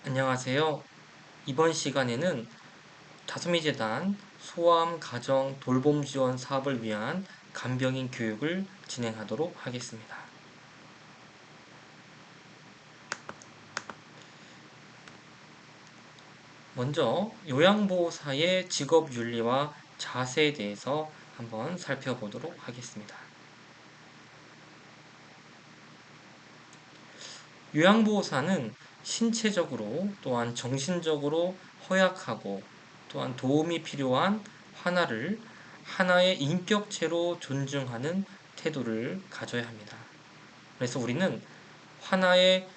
안녕하세요. 이번 시간에는 다솜이재단 소아암 가정 돌봄 지원 사업을 위한 간병인 교육을 진행하도록 하겠습니다. 먼저 요양보호사의 직업 윤리와 자세에 대해서 한번 살펴보도록 하겠습니다. 요양보호사는 신체적으로 또한 정신적으로 허약하고 또한 도움이 필요한 하나를 하나의 인격체로 존중하는 태도를 가져야 합니다. 그래서 우리는 하나의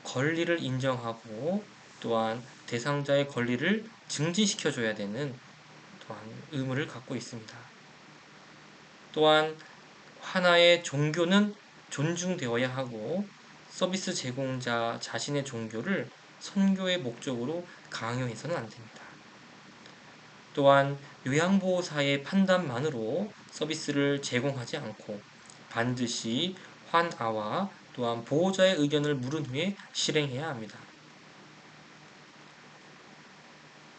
권리를 인정하고 또한 대상자의 권리를 증진시켜줘야 되는 또한 의무를 갖고 있습니다. 또한 하나의 종교는 존중되어야 하고 서비스 제공자 자신의 종교를 선교의 목적으로 강요해서는 안 됩니다. 또한 요양보호사의 판단만으로 서비스를 제공하지 않고 반드시 환아와 또한 보호자의 의견을 물은 후에 실행해야 합니다.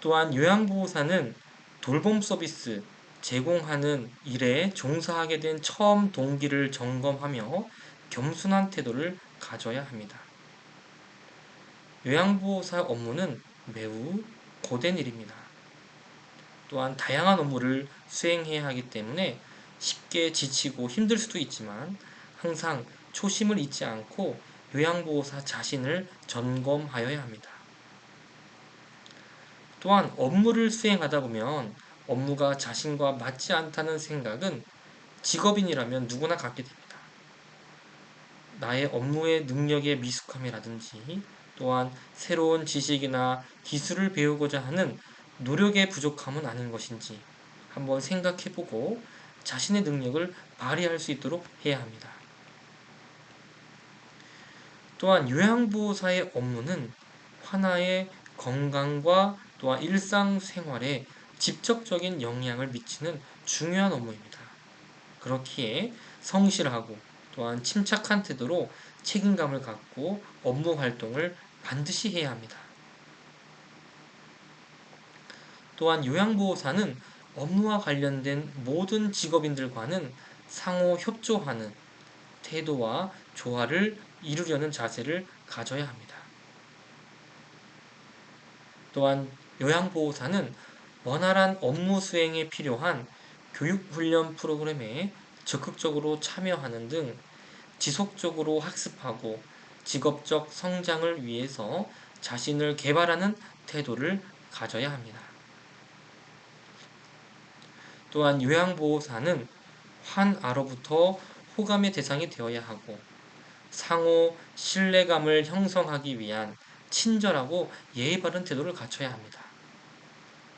또한 요양보호사는 돌봄 서비스 제공하는 일에 종사하게 된 처음 동기를 점검하며 겸손한 태도를 가져야 합니다. 요양보호사 업무는 매우 고된 일입니다. 또한 다양한 업무를 수행해야 하기 때문에 쉽게 지치고 힘들 수도 있지만 항상 초심을 잊지 않고 요양보호사 자신을 점검하여야 합니다. 또한 업무를 수행하다 보면 업무가 자신과 맞지 않다는 생각은 직업인이라면 누구나 갖게 됩니다. 나의 업무의 능력의 미숙함이라든지 또한 새로운 지식이나 기술을 배우고자 하는 노력의 부족함은 아닌 것인지 한번 생각해보고 자신의 능력을 발휘할 수 있도록 해야 합니다. 또한 요양보호사의 업무는 하나의 건강과 또한 일상생활에 직접적인 영향을 미치는 중요한 업무입니다. 그렇기에 성실하고 또한 침착한 태도로 책임감을 갖고 업무 활동을 반드시 해야 합니다. 또한 요양보호사는 업무와 관련된 모든 직업인들과는 상호 협조하는 태도와 조화를 이루려는 자세를 가져야 합니다. 또한 요양보호사는 원활한 업무 수행에 필요한 교육훈련 프로그램에 적극적으로 참여하는 등 지속적으로 학습하고 직업적 성장을 위해서 자신을 개발하는 태도를 가져야 합니다. 또한 요양보호사는 환아로부터 호감의 대상이 되어야 하고 상호 신뢰감을 형성하기 위한 친절하고 예의 바른 태도를 갖춰야 합니다.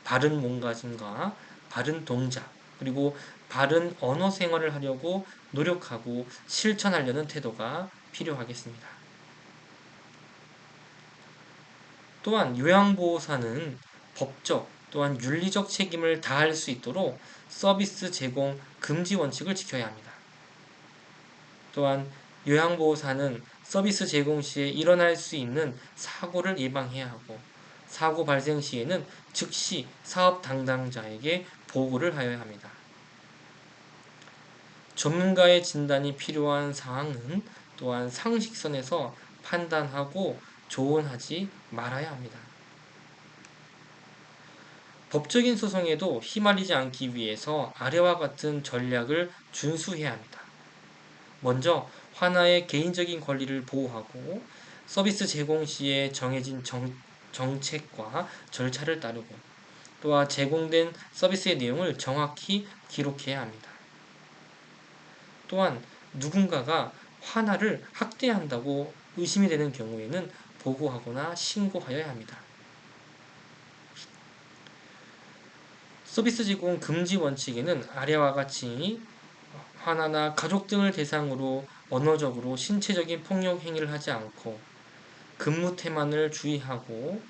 바른 몸가짐과 바른 동작, 그리고 바른 언어 생활을 하려고 노력하고 실천하려는 태도가 필요하겠습니다. 또한 요양보호사는 법적 또한 윤리적 책임을 다할 수 있도록 서비스 제공 금지 원칙을 지켜야 합니다. 또한 요양보호사는 서비스 제공 시에 일어날 수 있는 사고를 예방해야 하고 사고 발생 시에는 즉시 사업 담당자에게 보고를 하여야 합니다. 전문가의 진단이 필요한 사항은 또한 상식선에서 판단하고 조언하지 말아야 합니다. 법적인 소송에도 휘말리지 않기 위해서 아래와 같은 전략을 준수해야 합니다. 먼저 하나의 개인적인 권리를 보호하고 서비스 제공 시에 정해진 정책과 절차를 따르고 또한 제공된 서비스의 내용을 정확히 기록해야 합니다. 또한 누군가가 하나를 학대한다고 의심이 되는 경우에는 보고하거나 신고하여야 합니다. 서비스 제공 금지 원칙에는 아래와 같이 하나나 가족 등을 대상으로 언어적으로 신체적인 폭력 행위를 하지 않고 근무 태만을 주의하고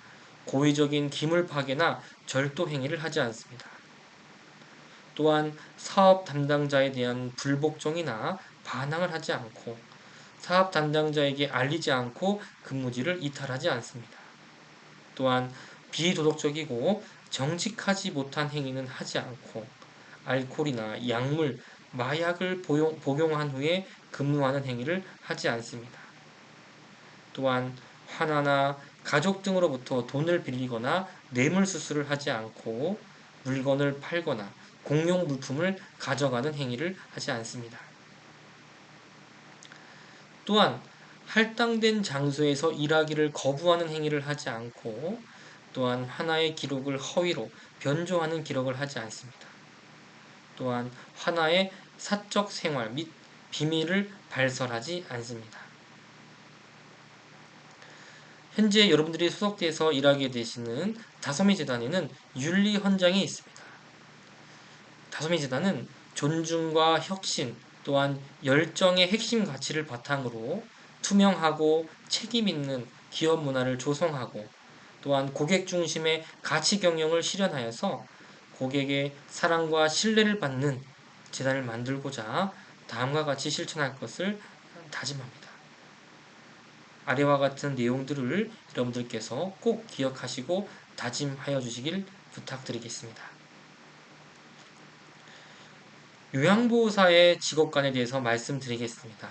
고의적인 기물 파괴나 절도 행위를 하지 않습니다. 또한 사업 담당자에 대한 불복종이나 반항을 하지 않고 사업 담당자에게 알리지 않고 근무지를 이탈하지 않습니다. 또한 비도덕적이고 정직하지 못한 행위는 하지 않고 알코올이나 약물, 마약을 복용한 후에 근무하는 행위를 하지 않습니다. 또한 화나나 가족 등으로부터 돈을 빌리거나 뇌물수수를 하지 않고 물건을 팔거나 공용 물품을 가져가는 행위를 하지 않습니다. 또한 할당된 장소에서 일하기를 거부하는 행위를 하지 않고 또한 하나의 기록을 허위로 변조하는 기록을 하지 않습니다. 또한 하나의 사적 생활 및 비밀을 발설하지 않습니다. 현재 여러분들이 소속돼서 일하게 되시는 다소미 재단에는 윤리 헌장이 있습니다. 다소미 재단은 존중과 혁신 또한 열정의 핵심 가치를 바탕으로 투명하고 책임 있는 기업 문화를 조성하고 또한 고객 중심의 가치 경영을 실현하여서 고객의 사랑과 신뢰를 받는 재단을 만들고자 다음과 같이 실천할 것을 다짐합니다. 아래와 같은 내용들을 여러분들께서 꼭 기억하시고 다짐하여 주시길 부탁드리겠습니다. 요양보호사의 직업관에 대해서 말씀드리겠습니다.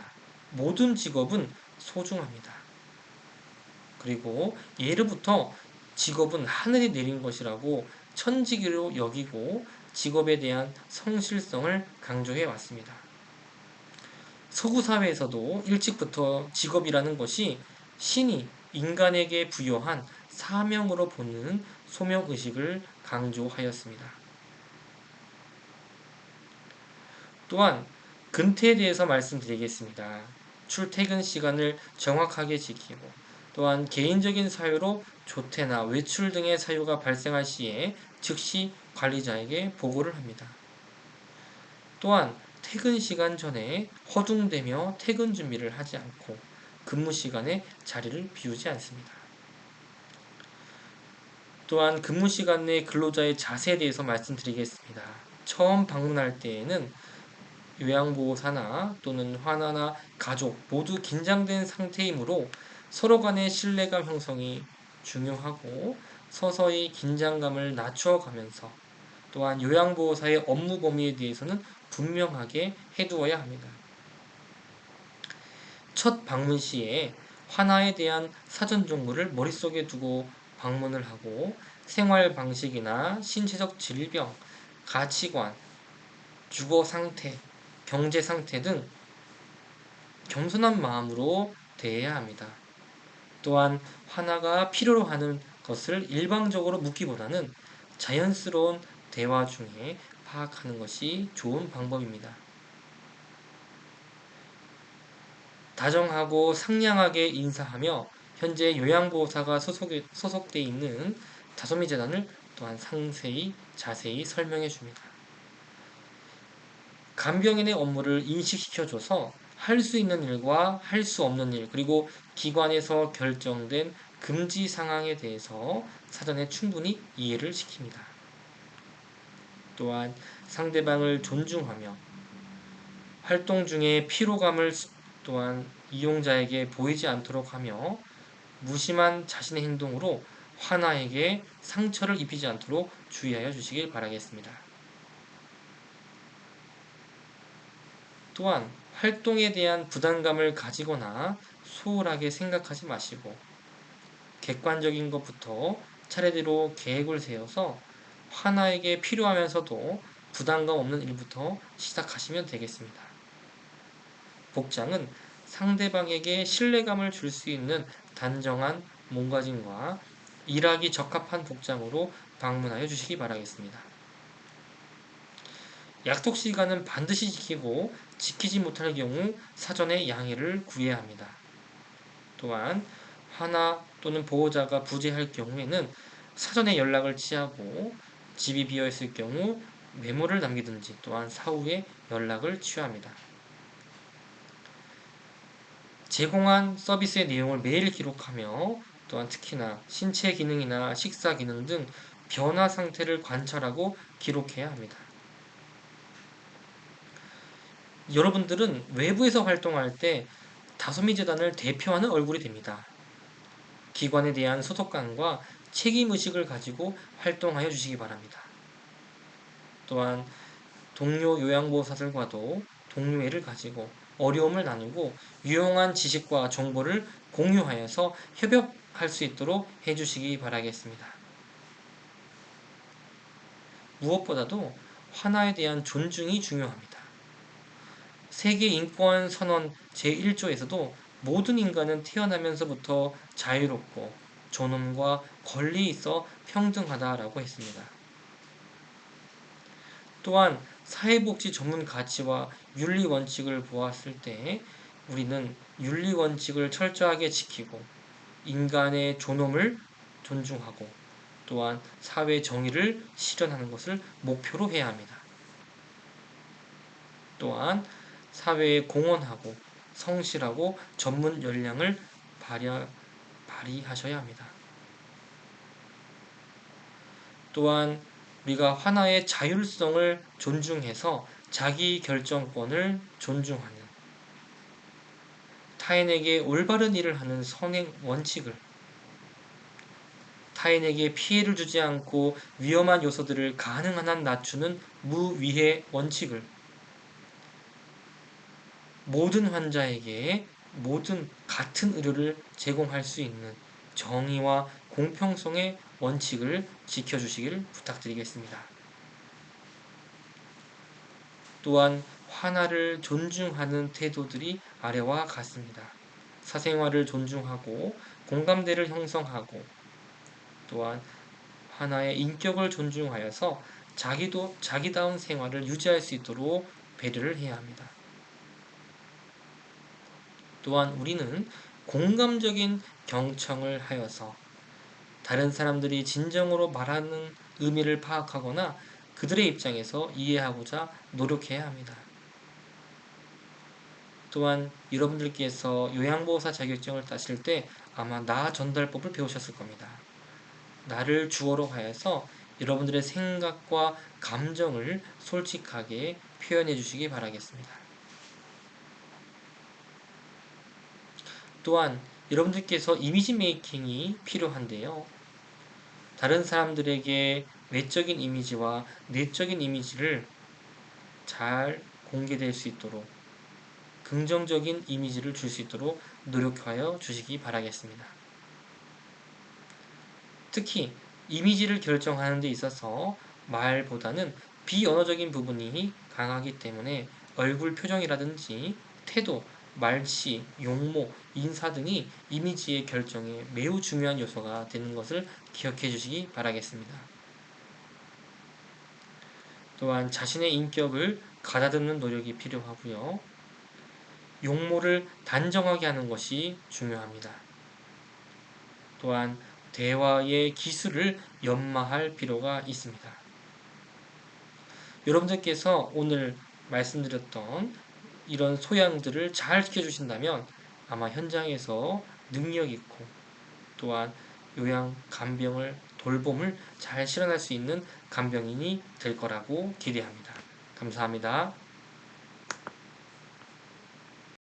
모든 직업은 소중합니다. 그리고 예로부터 직업은 하늘이 내린 것이라고 천직으로 여기고 직업에 대한 성실성을 강조해 왔습니다. 서구 사회에서도 일찍부터 직업이라는 것이 신이 인간에게 부여한 사명으로 보는 소명의식을 강조하였습니다. 또한 근태에 대해서 말씀드리겠습니다. 출퇴근 시간을 정확하게 지키고 또한 개인적인 사유로 조퇴나 외출 등의 사유가 발생할 시에 즉시 관리자에게 보고를 합니다. 또한 퇴근 시간 전에 허둥대며 퇴근 준비를 하지 않고 근무 시간에 자리를 비우지 않습니다. 또한 근무 시간 내 근로자의 자세에 대해서 말씀드리겠습니다. 처음 방문할 때에는 요양보호사나 또는 환자나 가족 모두 긴장된 상태이므로 서로 간의 신뢰감 형성이 중요하고 서서히 긴장감을 낮추어가면서 또한 요양보호사의 업무 범위에 대해서는 분명하게 해두어야 합니다. 첫 방문 시에 환아에 대한 사전 정보를 머릿속에 두고 방문을 하고 생활 방식이나 신체적 질병, 가치관, 주거 상태, 경제 상태 등 겸손한 마음으로 대해야 합니다. 또한 환아가 필요로 하는 것을 일방적으로 묻기보다는 자연스러운 대화 중에 파악하는 것이 좋은 방법입니다. 다정하고 상냥하게 인사하며 현재 요양보호사가 소속돼 있는 다솜이 재단을 또한 자세히 설명해 줍니다. 간병인의 업무를 인식시켜줘서 할 수 있는 일과 할 수 없는 일, 그리고 기관에서 결정된 금지 상황에 대해서 사전에 충분히 이해를 시킵니다. 또한 상대방을 존중하며 활동 중에 피로감을 또한 이용자에게 보이지 않도록 하며 무심한 자신의 행동으로 환아에게 상처를 입히지 않도록 주의하여 주시길 바라겠습니다. 또한 활동에 대한 부담감을 가지거나 소홀하게 생각하지 마시고 객관적인 것부터 차례대로 계획을 세워서 하나에게 필요하면서도 부담감 없는 일부터 시작하시면 되겠습니다. 복장은 상대방에게 신뢰감을 줄 수 있는 단정한 몸가짐과 일하기 적합한 복장으로 방문하여 주시기 바라겠습니다. 약속 시간은 반드시 지키고 지키지 못할 경우 사전에 양해를 구해야 합니다. 또한 하나 또는 보호자가 부재할 경우에는 사전에 연락을 취하고 집이 비어있을 경우 메모를 남기든지 또한 사후에 연락을 취합니다. 제공한 서비스의 내용을 매일 기록하며 또한 특히나 신체 기능이나 식사 기능 등 변화 상태를 관찰하고 기록해야 합니다. 여러분들은 외부에서 활동할 때 다솜이 재단을 대표하는 얼굴이 됩니다. 기관에 대한 소속감과 책임의식을 가지고 활동하여 주시기 바랍니다. 또한 동료 요양보호사들과도 동료애를 가지고 어려움을 나누고 유용한 지식과 정보를 공유하여서 협업할 수 있도록 해주시기 바라겠습니다. 무엇보다도 하나에 대한 존중이 중요합니다. 세계인권선언 제1조에서도 모든 인간은 태어나면서부터 자유롭고 존엄과 권리에 있어 평등하다라고 했습니다. 또한 사회복지 전문 가치와 윤리 원칙을 보았을 때 우리는 윤리 원칙을 철저하게 지키고 인간의 존엄을 존중하고 또한 사회 정의를 실현하는 것을 목표로 해야 합니다. 또한 사회에 공헌하고 성실하고 전문 역량을 발휘하셔야 합니다. 또한 우리가 하나의 자율성을 존중해서 자기 결정권을 존중하는 타인에게 올바른 일을 하는 선행 원칙을 타인에게 피해를 주지 않고 위험한 요소들을 가능한 한 낮추는 무위해 원칙을 모든 환자에게 모든 같은 의료를 제공할 수 있는 정의와 공평성의 원칙을 지켜주시길 부탁드리겠습니다. 또한 화나를 존중하는 태도들이 아래와 같습니다. 사생활을 존중하고 공감대를 형성하고 또한 하나의 인격을 존중하여서 자기다운 생활을 유지할 수 있도록 배려를 해야 합니다. 또한 우리는 공감적인 경청을 하여서 다른 사람들이 진정으로 말하는 의미를 파악하거나 그들의 입장에서 이해하고자 노력해야 합니다. 또한 여러분들께서 요양보호사 자격증을 따실 때 아마 나 전달법을 배우셨을 겁니다. 나를 주어로 하여서 여러분들의 생각과 감정을 솔직하게 표현해 주시기 바라겠습니다. 또한 여러분들께서 이미지 메이킹이 필요한데요. 다른 사람들에게 외적인 이미지와 내적인 이미지를 잘 공개될 수 있도록 긍정적인 이미지를 줄 수 있도록 노력하여 주시기 바라겠습니다. 특히 이미지를 결정하는 데 있어서 말보다는 비언어적인 부분이 강하기 때문에 얼굴 표정이라든지 태도, 말씨, 용모, 인사 등이 이미지의 결정에 매우 중요한 요소가 되는 것을 기억해 주시기 바라겠습니다. 또한 자신의 인격을 가다듬는 노력이 필요하고요. 용모를 단정하게 하는 것이 중요합니다. 또한 대화의 기술을 연마할 필요가 있습니다. 여러분들께서 오늘 말씀드렸던 이런 소양들을 잘 지켜주신다면 아마 현장에서 능력 있고 또한 요양 간병을 돌봄을 잘 실현할 수 있는 간병인이 될 거라고 기대합니다. 감사합니다.